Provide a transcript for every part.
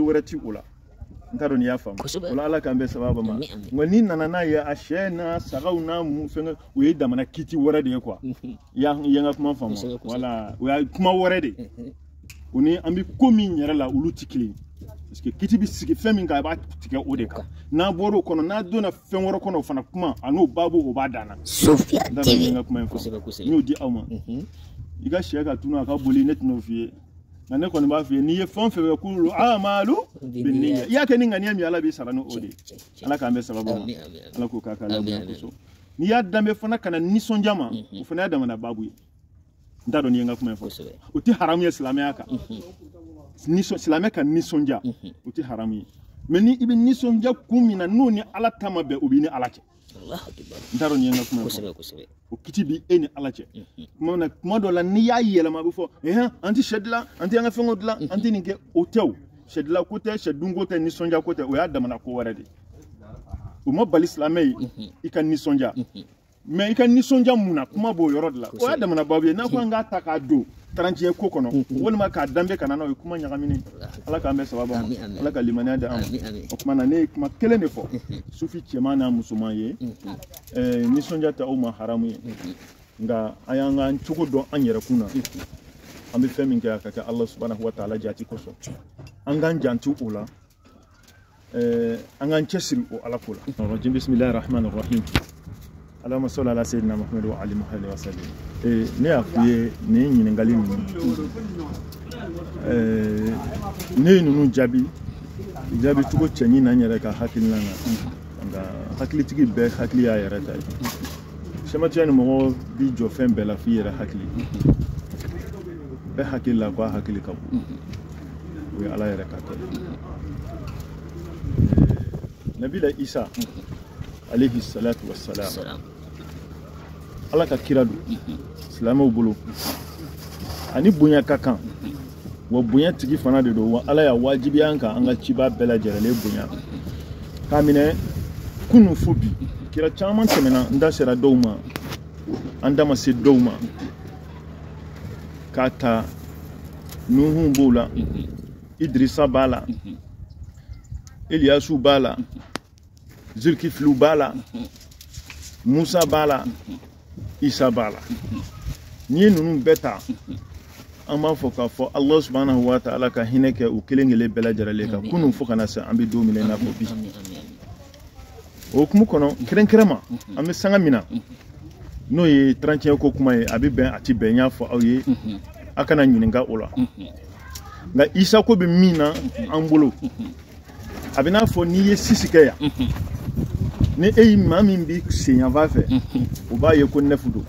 wɛrɛ ti o la n t'a dɔn n'i y'a faamu o la ala k'an bɛɛ sababa ma nka n'i nana n'a ye a sɛ n'a sagaw n'a fɛngɛ o ye damana kiti wɛrɛ de ye quoi i ye n ka kuma faamu voilà o y'a kuma wɛrɛ de o ni an bɛ ko min yɛrɛ la olu ti kelen parce que kiti bɛ sigi fɛn min kan a b'a tigɛ o de kan n'a bɔra o kɔnɔ n'a donna fɛn wɛrɛ kɔnɔ o fana kuma a n'o baabu o b'a dan na Sofia TV n ka kuma in fɔ n y'o di aw ma i ka sɛ ka tunu a ka boli ne tɛn'o f'i ye nka ne kɔni b'a f'i ye n'i ye fɛn o fɛn kɛ k'olu amalu binniya i y'a kɛ ni ŋaniya min ala b'i sara n'o de ala k'an bɛɛ sababu ma ala k'o k'a k'ala bonya kosɔn n'i y'a danbe fana ka na nisɔndiya ma o fana y'a damana baabu ye n t'a dɔn n'i ye n ka kuma in fɔ o tɛ haramu ye silamɛya kan silamɛ ka nisɔndiya o tɛ haramu ye mais ni i bɛ nisɔndiya kun min na n'o ni ala ta ma bɛn o b'i ni ala cɛ n t'a dɔn n'i ye n ka kuma in fɔ o kiti bi e ni ala cɛ kuma dɔ la n'i y'a yɛlɛma a bɛ fɔ an tɛ sɛ dilan an tɛ an ka fɛnw dilan an tɛ nin kɛ o tɛ o sɛ dilan ko tɛ sɛ dunko tɛ nisɔndiya ko tɛ o y'a damana ko wɛrɛ de o ma bali silamɛ ye i ka nisɔndiya mais i ka nisɔndiya mun na kuma b'o yɔrɔ de la o y'a damana baabu ye n'a ko an k'a ta k'a don tarantiɲɛ ko kɔnɔ walima k'a danbe ka na n'o ye kuma ɲagaminen ala k'an bɛɛ sababu ma ala ka limaniya di an ma o tuma na ne ye kuma kelen de fɔ sufi cɛman n'a musoman ye nisɔndiya tɛ aw ma haramu ye nka an y'an ka cogo dɔn an yɛrɛ kun na an bɛ fɛn min kɛ a ka kɛ ala subhanahu wa ta'ala jati kosɔn an k'an janto o la an k'an cɛsiri o ala ko la bismillahir rahmanir rahim Allahumma salli ala sayyidina Muhammad wa ali Muhammad wa sallim. Ne y'a f'i ye nin ɲininkali ninnu ne ye ninnu jaabi cogo cɛɲi na n yɛrɛ ka hakilina na nka hakilitigi bɛɛ hakili y'a yɛrɛ ta ye sɛmatiya ni mɔgɔ bi jɔ fɛn bɛɛ la f'i yɛrɛ hakili bɛɛ hakili la ko a hakili ka bon o ye ala yɛrɛ ka kɛ Nabila Isa alayhi salatu wassalam ala ka kira don silamɛw bolo ani bonya ka kan wa bonya tigi fana de don wa ala y'a wajibiya an kan an ka ciba bɛɛ lajɛlen bonya k'a minɛ kunun fo bi kira caman tɛmɛna n da sera dɔw ma an da ma se dɔw ma k'a ta nuhu b'o la idrisa b'a la eliyasu b'a la Zulkiflu b'a la Musa b'a la Isa b'a la n'i ye ninnu bɛɛ ta an b'a fɔ k'a fɔ Allah subhanahu wa ta'ala ka hinɛ kɛ u kelen kelen bɛɛ lajɛlen kan kunun fo kana se an bɛ don min na i n'a fɔ bi o hukumu kɔnɔ kɛrɛnkɛrɛn ma an bɛ sanga min na n'o ye tarantiɲɛ ko kuma ye a bɛ bɛn a tɛ bɛn n y'a fɔ aw ye a kana ɲininka o la nka Isa ko bɛ min na an bolo a bɛ n'a fɔ n'i ye sisi kɛ yan ni e ye maa min bɛ sen yanfan fɛ o b'a ye ko nɛfu don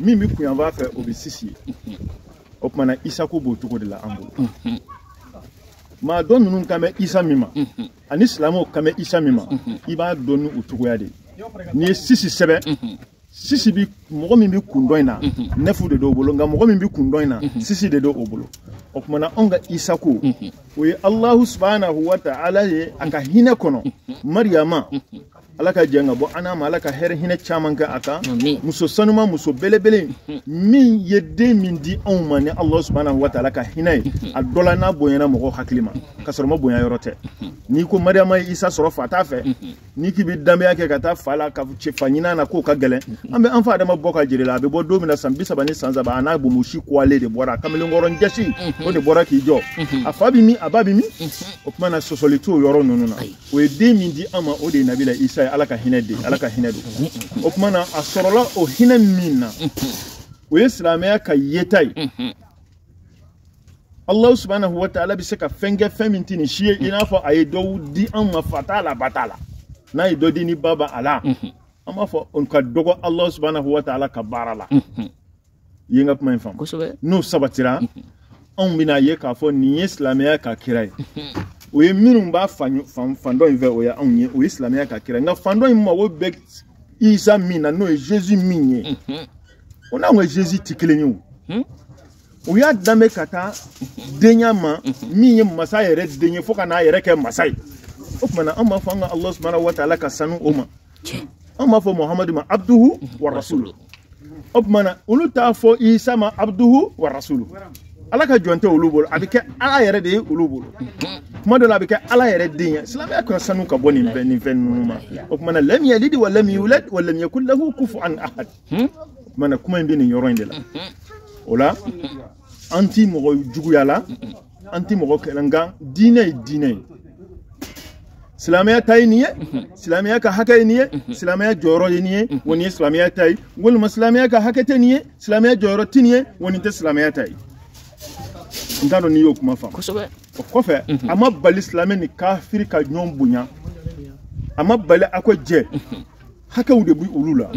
min bɛ kun yanfan fɛ o bɛ sisi ye o tuma na Isa ko b'o cogo de la an bolo maa dɔ ninnu kan bɛ Isa min ma ani silamɛw kan bɛ Isa min ma i b'a dɔn ni o cogoya de ye n'i ye sisi sɛbɛn sisi bi mɔgɔ min bɛ kun dɔ in na nɛfu de d'o bolo nka mɔgɔ min bɛ kun dɔ in na sisi de d'o bolo o tuma na anw ka Isa ko o ye Allahu subhanahu wa ta'ala ye a ka hinɛ kɔnɔ Mariyama ala ka jɛn ka bɔ an n'a ma ala ka hɛrɛ hinɛ caman kɛ a kan muso sanuma muso belebele min ye den min di anw ma ni Allah subhanahu wa ta'ala ka hinɛ ye a dɔ la n'a bonyana mɔgɔ hakili ma ka sɔrɔ ma bonya yɔrɔ tɛ n'i ko Mariyama ye Isa sɔrɔ fa t'a fɛ n'i k'i bɛ danbeya kɛ ka taa fa la ka cɛ fa ɲin'a na k'o ka gɛlɛn an bɛ an fa adama bɔ ka jeli la a bɛ bɔ don min na san 30 ni san 3 a n'a bomusi kuwalen de bɔra kamalenkɔrɔ jɛsi o de bɔra k'i jɔ a fa bɛ min a ba bɛ min o tuma na sɔsɔli t'o yɔrɔ ninnu na o ye den min di an ma o de ye Nabila Isa ye ala ka hinɛ de ala ka hinɛ don o tuma na a sɔrɔla o hinɛ min na o ye silamɛya ka yeta ye Allah subhanahu wa ta'ala bɛ se ka fɛn kɛ fɛn min tɛ nin si ye i n'a fɔ a ye dɔw di an ma fa t'a la ba t'a la n'a ye dɔ di ni ba b'a la an b'a fɔ o ka dɔgɔ Allah subhanahu wa ta'ala ka baara la i ye n ka kuma in faamu n'o sabatira anw bɛna ye k'a fɔ nin ye silamɛya ka kira ye o ye minnu b'a fan dɔ in fɛ o ye anw ye o ye silamɛya ka kira nka fan dɔ in mago bɛ Isa min na n'o ye Jésus min ye o n'anw ka Jésus tɛ kelen ye o y'a danbe ka taa denya ma min ye masa yɛrɛ den ye fo ka n'a yɛrɛ kɛ masa ye o tuma na an b'a fɔ an ka Allah subhanahu wa ta'ala ka sanu o ma an b'a fɔ Muhamadu ma abduhu wa rasuluhu o tuma na olu t'a fɔ Isa ma abduhu wa rasuluhu ala ka jonte olu bolo a bɛ kɛ ala yɛrɛ de ye olu bolo kuma dɔ la a bɛ kɛ ala yɛrɛ den ye silamɛya ka sanu ka bɔ nin fɛn ninnu ma o kuma na lam yalid wa lam yulad wa lam yakul lahu kufuwan ahad mana kuma in bɛ nin yɔrɔ in de la o la an ti mɔgɔ juguya la an ti mɔgɔ kɛlɛ nka diinɛ ye diinɛ ye silamɛya ta ye nin ye silamɛya ka hakɛ ye nin ye silamɛya jɔyɔrɔ ye nin ye wa nin ye silamɛya ta ye walima silamɛya ka hakɛ tɛ nin ye silamɛya jɔyɔrɔ tɛ nin ye wa nin tɛ silamɛya ta ye n t'a dɔn n'i y'o kuma faamu o kɔfɛ a ma bali silamɛ ni kafiri ka ɲɔgɔn bonya a ma bali a ko jɛ hakɛw de bɛ olu la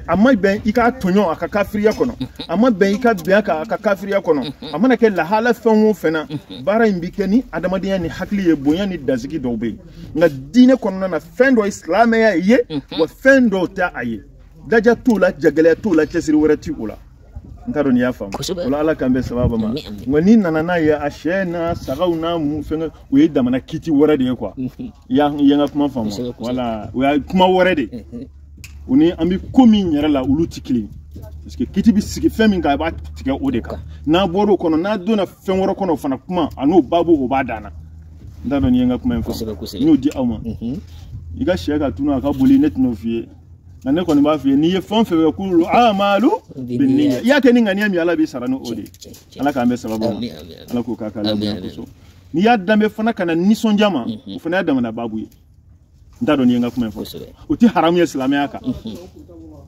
a ma bɛn i ka tɔɲɔ a ka kafiriya kɔnɔ a ma bɛn i ka bɛn a ka kafiriya kɔnɔ a mana kɛ lahala fɛn o fɛn na baara in bɛ kɛ ni adamadenya ni hakili ye bonya ni dasigi dɔw bɛ yen nka diinɛ kɔnɔna na fɛn dɔ ye silamɛya ye wa fɛn dɔw tɛ a ye daja t'o la jagɛlɛya t'o la cɛsiri wɛrɛ ti o la n t'a dɔn n'i y'a faamu o la ala k'an bɛ sababa ma nka n'i nana n'a ye a sɛ n'a sagaw n'a fɛngɛ o ye damana kiti wɛrɛ de ye quoi i ye n ka kuma faamu wala o y'a kuma wɛrɛ de o ni an bɛ ko min yɛrɛ la olu tɛ kelen parce que kiti bɛ sigi fɛn min kan a b'a tigɛ o de kan n'a bɔra o kɔnɔ n'a donna fɛn wɛrɛ kɔnɔ o fana kuma a n'o baabu o b'a dan na n t'a dɔn n'i ye n ka kuma in faamu n y'o di aw ma i ka sɛ ka tunun a ka boli ne tɛn'o f'i ye nka ne kɔni b'a f'i ye n'i ye fɛn o fɛn kɛ k'olu amalu binniya i y'a kɛ ni ŋaniya min ala b'i sara n'o de ye ala k'an bɛ sababu ma ala k'o k'a ka lafiya kosɔn n'i y'a danbe fana ka na nisɔndiya ma o fana y'a damana baabu ye n t'a dɔn n'i ye n ka kuma in fɔ o tɛ haramu ye silamɛya kan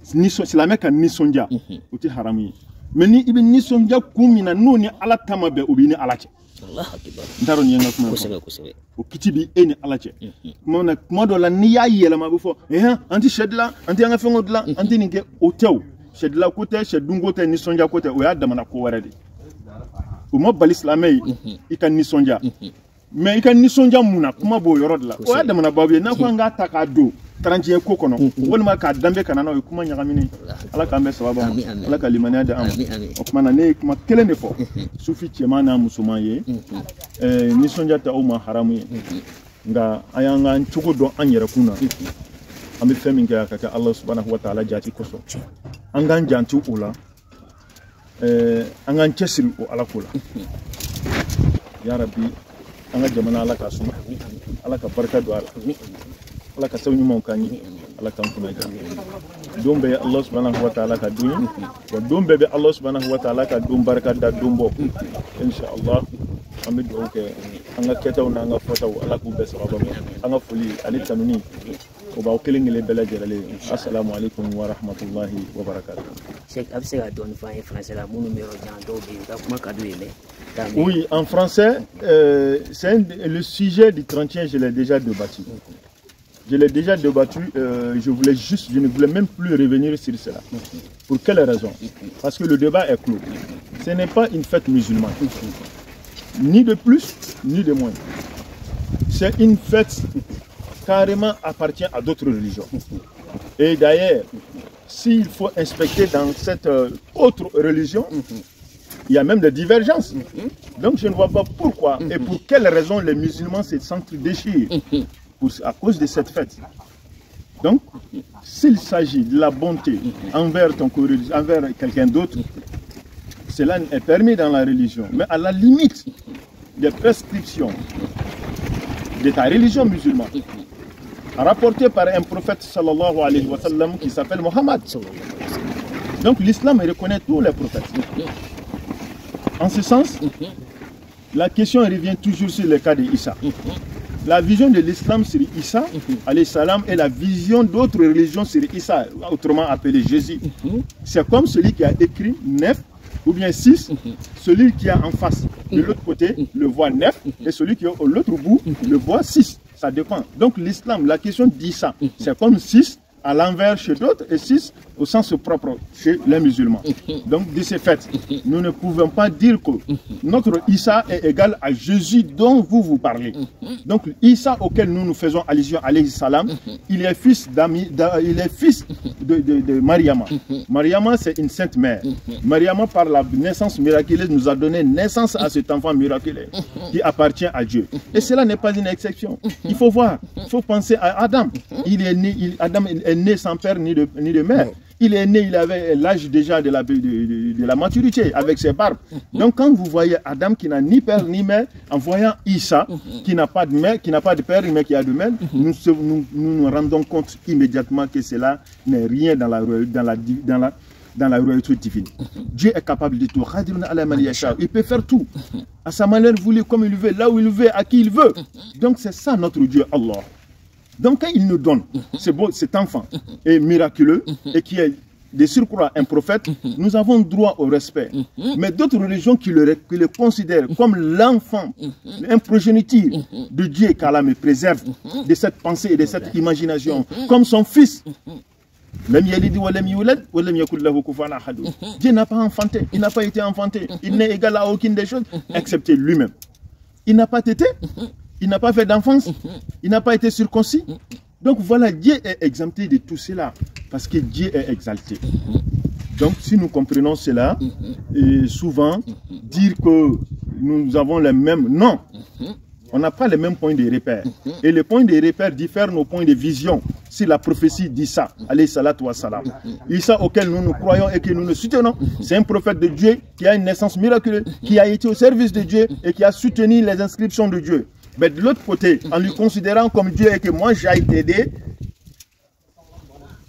silamɛ ka nisɔndiya o tɛ haramu ye mɛ ni i bɛ nisɔndiya kun min na n'o ni ala ta ma bɛn o b'i ni ala cɛ n t'a dɔn n'i ye n ka kuma in fɔ o kiti b'i e ni ala cɛ kuma dɔ la n'i y'a yɛlɛma a bɛ fɔ an tɛ sɛ dilan an tɛ an ka fɛnw dilan an tɛ nin kɛ o tɛ o sɛ dilan ko tɛ sɛ dunko tɛ nisɔndiya ko tɛ o y'a damana ko wɛrɛ de o ma bali silamɛ ye i ka nisɔndiya mɛ i ka nisɔndiya mun na kuma b'o yɔrɔ de la o y'a damana baabu ye n'a ko an k'a ta k'a don tarantiɲɛ ko kɔnɔ walima k'a danbe ka na n'o ye kuma ɲagaminen ala k'an bɛ sababa ma ala ka limaniya di an ma o tuma na ne ye kuma kelen de fɔ sufi cɛman n'a musoman ye nisɔndiya tɛ aw ma haramu ye nka an y'an ka cogo dɔn an yɛrɛkun na an bɛ fɛn min kɛ a ka kɛ ala subhanahu wa ta'ala jati kosɔn an k'an janto o la an k'an cɛsiri o ala ko la ya rabbi an ka jamana ala ka suma ala ka barika don a la ala ka sabu ɲumanw k'an ye ala k'an kunna diya don bɛɛ ye ala subhanahu wa ta'ala ka don ye wa don bɛɛ bɛ ala subhanahu wa ta'ala ka don barika da don bɔ inshallah an bɛ dugawu kɛ an ka kɛtaw n'an ka fɔtaw ala k'u bɛɛ sababa ma an ka foli ani tanuni o b'aw kelen kelen bɛɛ lajɛlen assalamu alaikum wa rahmatullahi wa barakatuh. A bɛ se ka dɔɔni fɔ an ye français la minnu bɛ yɔrɔ jan dɔw bɛ yen u ka kuma ka d'u ye mais oui, en français, le sujet du 31, je l'ai déjà débattu. Je l'ai déjà débattu, je ne voulais même plus revenir sur cela. Pour quelle raison? Parce que le débat est clos. Ce n'est pas une fête musulmane. Ni de plus, ni de moins. C'est une fête carrément appartient à d'autres religions. Et d'ailleurs, s'il faut inspecter dans cette autre religion, il y a même des divergences. Donc je ne vois pas pourquoi et pour quelles raisons les musulmans se s'entre-déchirent à cause de cette fête. Donc, s'il s'agit de la bonté envers quelqu'un d'autre, cela est permis dans la religion. Mais à la limite des prescriptions de ta religion musulmane, rapportées par un prophète sallallahu alayhi wa sallam qui s'appelle Mohammed. Donc l'islam reconnaît tous les prophètes. En ce sens, la question revient toujours sur le cas d'Issa. La vision de l'islam sur Issa, alayhi salam, et la vision d'autres religions sur Issa, autrement appelé Jésus. C'est comme celui qui a écrit 9 ou bien 6, celui qui est en face de l'autre côté le voit 9 et celui qui est au l'autre bout le voit 6. Ça dépend. Donc l'islam, la question d'Issa, c'est comme 6 à l'envers chez d'autres et 6 au sens propre chez les musulmans. Donc de ce fait, nous ne pouvons pas dire que notre Issa est égal à Jésus dont vous parlez. Donc Issa auquel nous faisons allusion, alayhi salam, il est fils de Mariama. Mariama, c'est une sainte mère. Mariama, par la naissance miraculeuse, nous a donné naissance à cet enfant miraculeux qui appartient à Dieu. Et cela n'est pas une exception. Il faut voir, il faut penser à Adam. Adam est né sans père ni de mère. Il est né, il avait l'âge déjà de la maturité, avec ses barbes. Donc quand vous voyez Adam qui n'a ni père ni mère, en voyant Issa, qui n'a pas de mère, qui n'a pas de père, mais qui a de mère, nous rendons compte immédiatement que cela n'est rien dans la royauté divine. Dieu est capable de tout. Il peut faire tout. À sa manière voulue, comme il veut, là où il veut, à qui il veut. Donc c'est ça notre Dieu, Allah. Donc quand il nous donne cet enfant est miraculeux et qui est de surcroît un prophète, nous avons droit au respect. Mais d'autres religions qui le considèrent comme l'enfant, un progéniture de Dieu, qu'Allah me préserve de cette pensée et de cette imagination, comme son fils. Dieu n'a pas enfanté, il n'a pas été enfanté, il n'est égal à aucune des choses, excepté lui-même. Il n'a pas tété, il n'a pas fait d'enfance, il n'a pas été circoncis. Donc voilà, Dieu est exempté de tout cela, parce que Dieu est exalté. Donc si nous comprenons cela, et souvent, dire que nous avons les mêmes... Non, on n'a pas les mêmes points de repère. Et les points de repère diffèrent nos points de vision. Si la prophétie d'Issa, alayhi salatu wa salam, Issa auquel nous croyons et que nous le soutenons, c'est un prophète de Dieu qui a une naissance miraculeuse, qui a été au service de Dieu et qui a soutenu les inscriptions de Dieu. Mais de l'autre côté, en lui considérant comme Dieu et que moi j'ai été aidé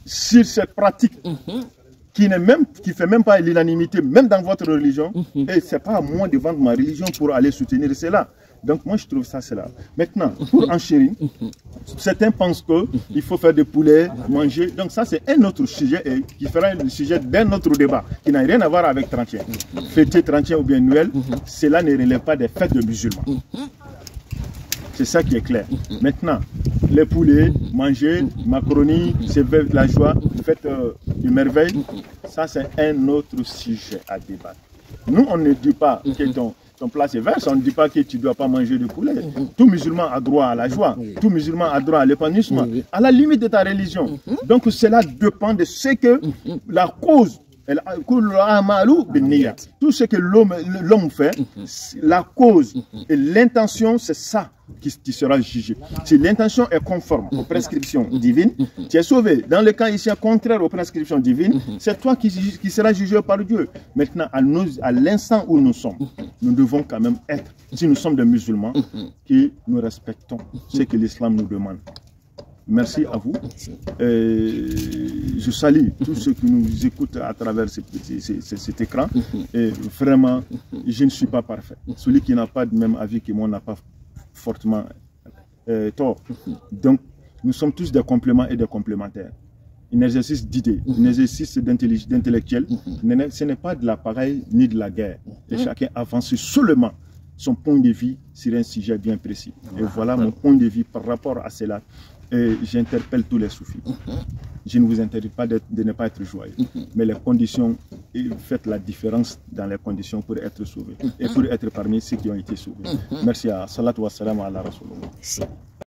sur cette pratique qui fait même pas l'unanimité, même dans votre religion, et c'est pas à moi de vendre ma religion pour aller soutenir cela. Donc moi je trouve ça cela. Maintenant, pour enchérir, certains pensent qu'il faut faire des poulets, manger. Donc ça c'est un autre sujet et qui fera le sujet d'un autre débat qui n'a rien à voir avec 31. Fêter 31 ou bien Noël, cela ne relève pas des fêtes de musulmans. C'est ça qui est clair. Maintenant, les poulets, manger, macaroni, c'est la joie, fête du merveille, ça c'est un autre sujet à débattre. Nous on ne dit pas que ton plat c'est verse, on ne dit pas que tu ne dois pas manger de poulet. Tout musulman a droit à la joie, tout musulman a droit à l'épanouissement, à la limite de ta religion. Donc cela dépend de ce que la cause, tout ce que l'homme fait, la cause et l'intention, c'est ça qui sera jugé. Si l'intention est conforme aux prescriptions divines, tu es sauvé. Dans le cas ici contraire aux prescriptions divines, c'est toi qui seras jugé par Dieu. Maintenant, à l'instant où nous sommes, nous devons quand même être, si nous sommes des musulmans, que nous respectons ce que l'islam nous demande. Merci à vous. Je salue tous ceux qui nous écoutent à travers cet écran. Et vraiment, je ne suis pas parfait. Celui qui n'a pas de même avis que moi n'a pas fortement tort. Donc, nous sommes tous des compléments et des complémentaires. Un exercice d'idées, un exercice d'intellectuel, ce n'est pas de la pagaille ni de la guerre. Et chacun avance seulement son point de vue sur un sujet bien précis. Et voilà mon point de vue par rapport à cela. Et j'interpelle tous les soufis. Je ne vous interdis pas de ne pas être joyeux. Mais les conditions, faites la différence dans les conditions pour être sauvés. Et pour être parmi ceux qui ont été sauvés. Merci à Salatu wa salam ala Rasulullah.